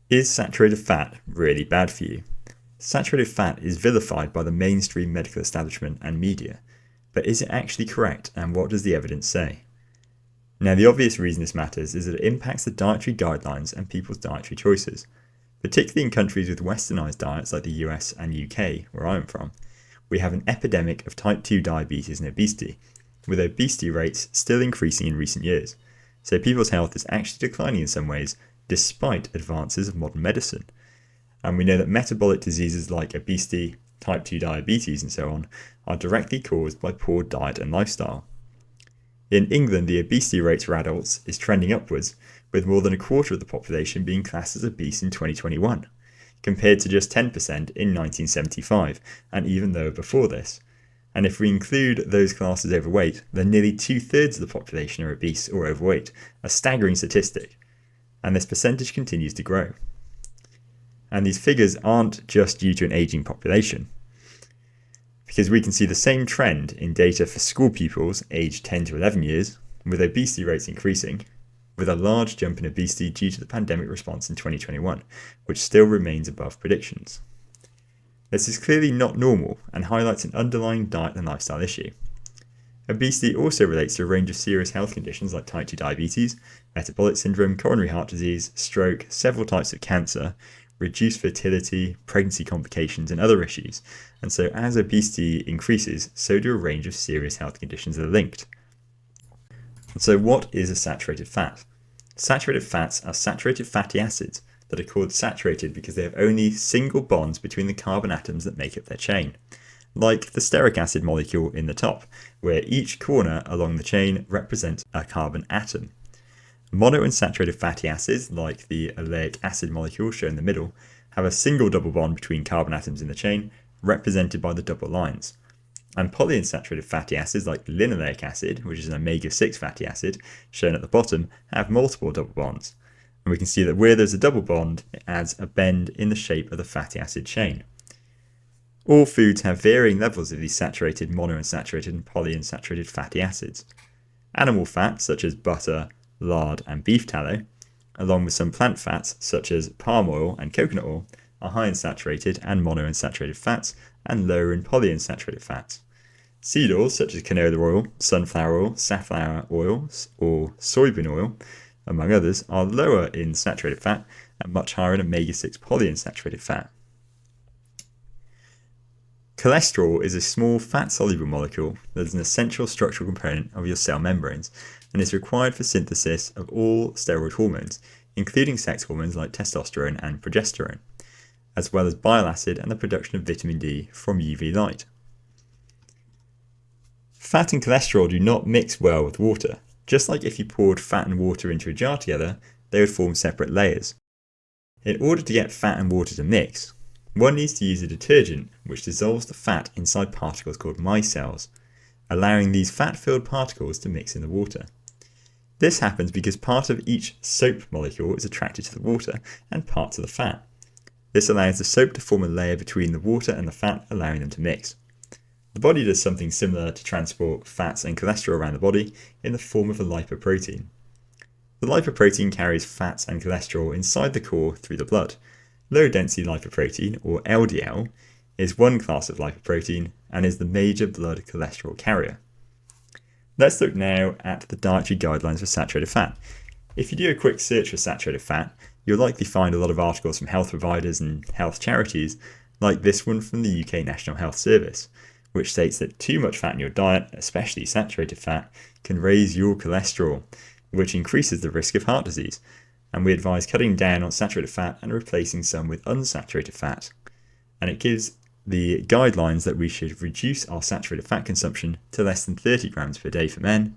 Is saturated fat really bad for you? Saturated fat is vilified by the mainstream medical establishment and media, but is it actually correct, and what does the evidence say? Now, the obvious reason this matters is that it impacts the dietary guidelines and people's dietary choices, particularly in countries with westernized diets like the US and UK, where I am from. We have an epidemic of type 2 diabetes and obesity, with obesity rates still increasing in recent years. So people's health is actually declining in some ways, despite advances of modern medicine. And we know that metabolic diseases like obesity, type 2 diabetes and so on are directly caused by poor diet and lifestyle. In England, the obesity rate for adults is trending upwards, with more than a quarter of the population being classed as obese in 2021, compared to just 10% in 1975, and even lower before this. And if we include those classed as overweight, then nearly 2/3 of the population are obese or overweight, a staggering statistic. And this percentage continues to grow. And these figures aren't just due to an aging population, because we can see the same trend in data for school pupils aged 10 to 11 years, with obesity rates increasing, with a large jump in obesity due to the pandemic response in 2021, which still remains above predictions. This is clearly not normal and highlights an underlying diet and lifestyle issue. Obesity also relates to a range of serious health conditions like type 2 diabetes, metabolic syndrome, coronary heart disease, stroke, several types of cancer, reduced fertility, pregnancy complications, and other issues. And so as obesity increases, so do a range of serious health conditions that are linked. And so what is a saturated fat? Saturated fats are saturated fatty acids that are called saturated because they have only single bonds between the carbon atoms that make up their chain, like the stearic acid molecule in the top, where each corner along the chain represents a carbon atom. Monounsaturated fatty acids, like the oleic acid molecule shown in the middle, have a single double bond between carbon atoms in the chain, represented by the double lines. And polyunsaturated fatty acids, like linoleic acid, which is an omega-6 fatty acid, shown at the bottom, have multiple double bonds. And we can see that where there's a double bond, it adds a bend in the shape of the fatty acid chain. All foods have varying levels of these saturated, monounsaturated, and polyunsaturated fatty acids. Animal fats, such as butter, lard, and beef tallow, along with some plant fats, such as palm oil and coconut oil, are high in saturated and monounsaturated fats and lower in polyunsaturated fats. Seed oils, such as canola oil, sunflower oil, safflower oils, or soybean oil, among others, are lower in saturated fat and much higher in omega-6 polyunsaturated fat. Cholesterol is a small fat-soluble molecule that is an essential structural component of your cell membranes and is required for synthesis of all steroid hormones, including sex hormones like testosterone and progesterone, as well as bile acid and the production of vitamin D from UV light. Fat and cholesterol do not mix well with water. Just like if you poured fat and water into a jar together, they would form separate layers. In order to get fat and water to mix, one needs to use a detergent which dissolves the fat inside particles called micelles, allowing these fat-filled particles to mix in the water. This happens because part of each soap molecule is attracted to the water and part to the fat. This allows the soap to form a layer between the water and the fat, allowing them to mix. The body does something similar to transport fats and cholesterol around the body in the form of a lipoprotein. The lipoprotein carries fats and cholesterol inside the core through the blood. Low-density lipoprotein, or LDL, is one class of lipoprotein and is the major blood cholesterol carrier. Let's look now at the dietary guidelines for saturated fat. If you do a quick search for saturated fat, you'll likely find a lot of articles from health providers and health charities, like this one from the UK National Health Service, which states that too much fat in your diet, especially saturated fat, can raise your cholesterol, which increases the risk of heart disease. And we advise cutting down on saturated fat and replacing some with unsaturated fat. And it gives the guidelines that we should reduce our saturated fat consumption to less than 30 grams per day for men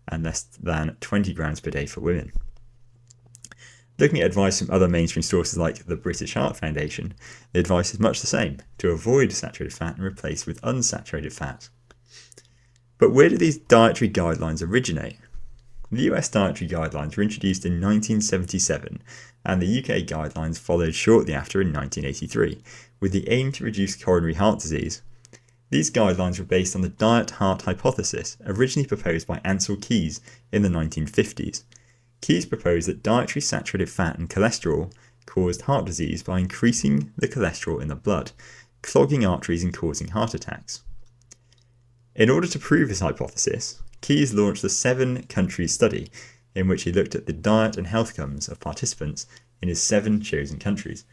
and less than 20 grams per day for women. Looking at advice from other mainstream sources like the British Heart Foundation, the advice is much the same, to avoid saturated fat and replace with unsaturated fat. But where do these dietary guidelines originate? The US dietary guidelines were introduced in 1977, and the UK guidelines followed shortly after in 1983, with the aim to reduce coronary heart disease. These guidelines were based on the diet-heart hypothesis originally proposed by Ancel Keys in the 1950s. Keys proposed that dietary saturated fat and cholesterol caused heart disease by increasing the cholesterol in the blood, clogging arteries and causing heart attacks. In order to prove his hypothesis, Keyes launched a 7-country study in which he looked at the diet and health outcomes of participants in his 7 chosen countries,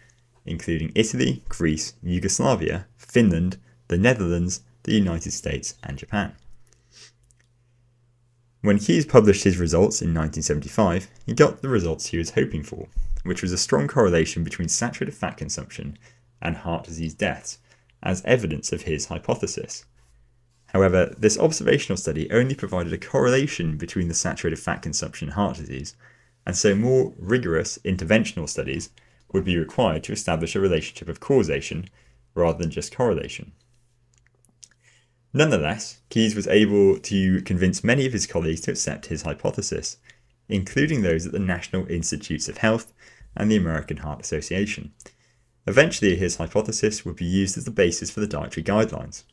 including Italy, Greece, Yugoslavia, Finland, the Netherlands, the United States, and Japan. When Keyes published his results in 1975, he got the results he was hoping for, which was a strong correlation between saturated fat consumption and heart disease deaths, as evidence of his hypothesis. However, this observational study only provided a correlation between the saturated fat consumption and heart disease, and so more rigorous interventional studies would be required to establish a relationship of causation rather than just correlation. Nonetheless, Keyes was able to convince many of his colleagues to accept his hypothesis, including those at the National Institutes of Health and the American Heart Association. Eventually, his hypothesis would be used as the basis for the dietary guidelines.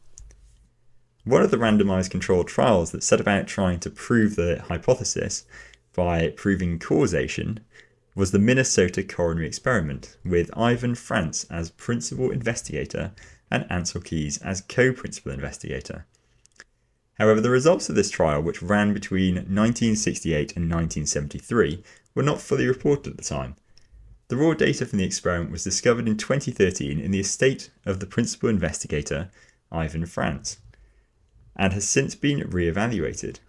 One of the randomized controlled trials that set about trying to prove the hypothesis by proving causation was the Minnesota Coronary Experiment, with Ivan France as principal investigator and Ansel Keyes as co-principal investigator. However, the results of this trial, which ran between 1968 and 1973, were not fully reported at the time. The raw data from the experiment was discovered in 2013 in the estate of the principal investigator, Ivan France, and has since been re-evaluated.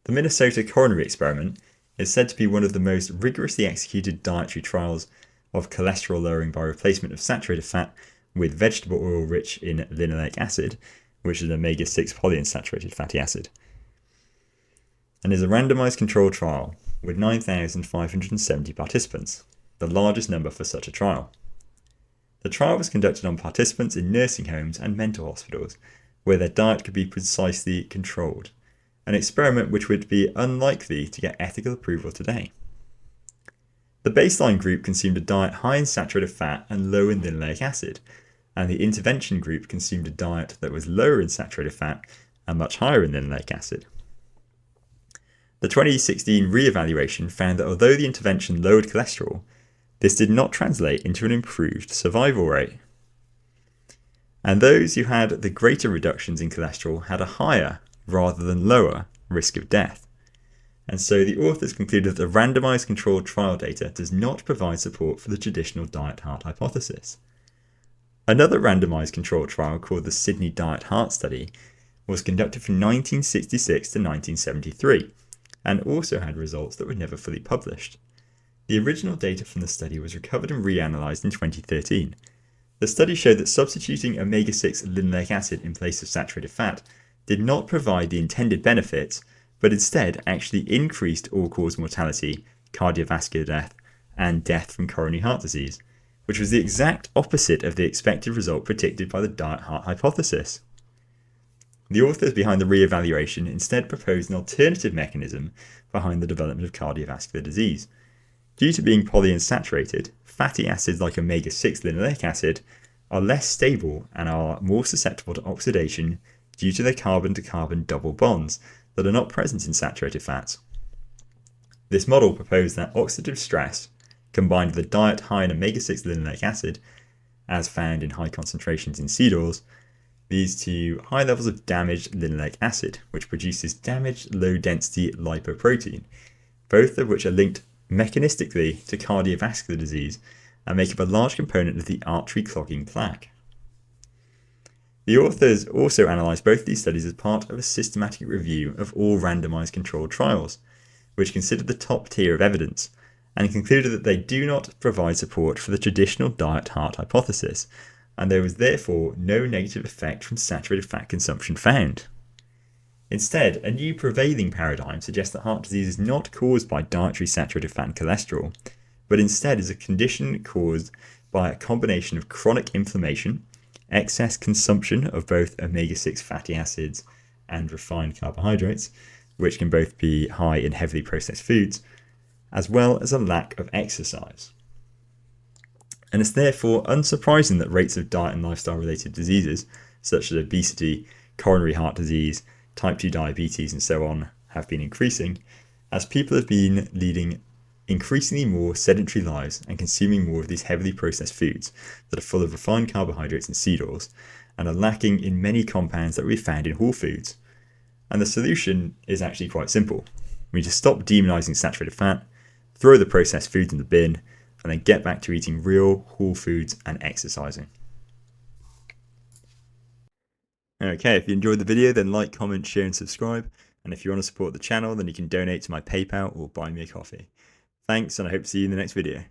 The Minnesota Coronary Experiment is said to be one of the most rigorously executed dietary trials of cholesterol lowering by replacement of saturated fat with vegetable oil rich in linoleic acid, which is an omega-6 polyunsaturated fatty acid, and is a randomized controlled trial with 9,570 participants, the largest number for such a trial. The trial was conducted on participants in nursing homes and mental hospitals, where their diet could be precisely controlled, an experiment which would be unlikely to get ethical approval today. The baseline group consumed a diet high in saturated fat and low in linoleic acid, and the intervention group consumed a diet that was lower in saturated fat and much higher in linoleic acid. The 2016 re-evaluation found that although the intervention lowered cholesterol, this did not translate into an improved survival rate. And those who had the greater reductions in cholesterol had a higher, rather than lower, risk of death. And so the authors concluded that the randomized controlled trial data does not provide support for the traditional diet heart hypothesis. Another randomized controlled trial called the Sydney Diet Heart Study was conducted from 1966 to 1973 and also had results that were never fully published. The original data from the study was recovered and reanalyzed in 2013. The study showed that substituting omega-6 linoleic acid in place of saturated fat did not provide the intended benefits, but instead actually increased all-cause mortality, cardiovascular death, and death from coronary heart disease, which was the exact opposite of the expected result predicted by the diet heart hypothesis. The authors behind the re-evaluation instead proposed an alternative mechanism behind the development of cardiovascular disease. Due to being polyunsaturated, fatty acids like omega-6 linoleic acid are less stable and are more susceptible to oxidation due to their carbon-to-carbon double bonds that are not present in saturated fats. This model proposed that oxidative stress, combined with a diet high in omega-6 linoleic acid, as found in high concentrations in seed oils, leads to high levels of damaged linoleic acid, which produces damaged low-density lipoprotein, both of which are linked mechanistically to cardiovascular disease and make up a large component of the artery clogging plaque. The authors also analysed both these studies as part of a systematic review of all randomised controlled trials, which considered the top tier of evidence, and concluded that they do not provide support for the traditional diet heart hypothesis, and there was therefore no negative effect from saturated fat consumption found. Instead, a new prevailing paradigm suggests that heart disease is not caused by dietary saturated fat and cholesterol, but instead is a condition caused by a combination of chronic inflammation, excess consumption of both omega-6 fatty acids and refined carbohydrates, which can both be high in heavily processed foods, as well as a lack of exercise. And it's therefore unsurprising that rates of diet and lifestyle related diseases, such as obesity, coronary heart disease, type 2 diabetes and so on, have been increasing, as people have been leading increasingly more sedentary lives and consuming more of these heavily processed foods that are full of refined carbohydrates and seed oils and are lacking in many compounds that we found in whole foods. And the solution is actually quite simple. We need to stop demonizing saturated fat, throw the processed foods in the bin, and then get back to eating real whole foods and exercising. Okay, if you enjoyed the video, then like, comment, share, and subscribe. And if you want to support the channel, then you can donate to my PayPal or buy me a coffee. Thanks, and I hope to see you in the next video.